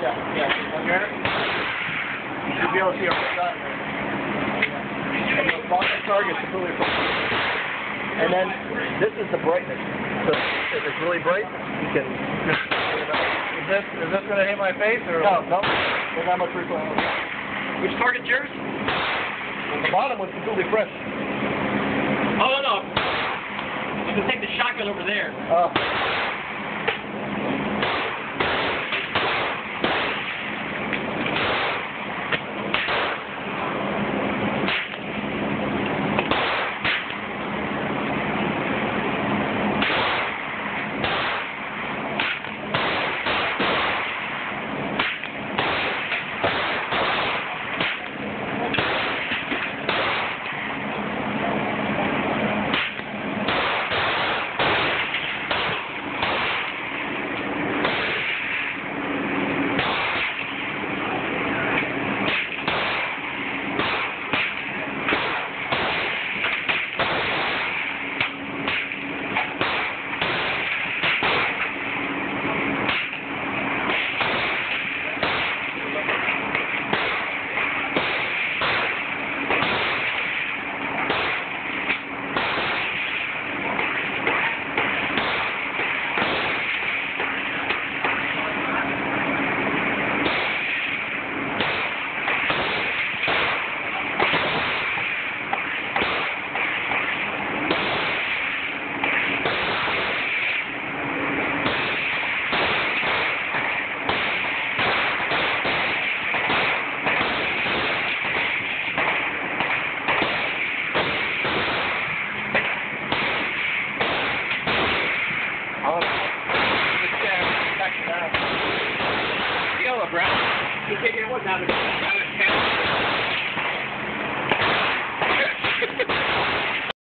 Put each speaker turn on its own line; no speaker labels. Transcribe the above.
Yeah. On here, you should be able to see our shot. And the bottom target's completely focused. And then this is the brightness. So if it's really bright, you can just turn it up.
Is this going to hit my face or?
No. There's not much recoil.
Which target's yours?
The bottom was completely fresh.
Oh, no. You can take the shotgun over there. Yellow, Brad. You take it one down to 10.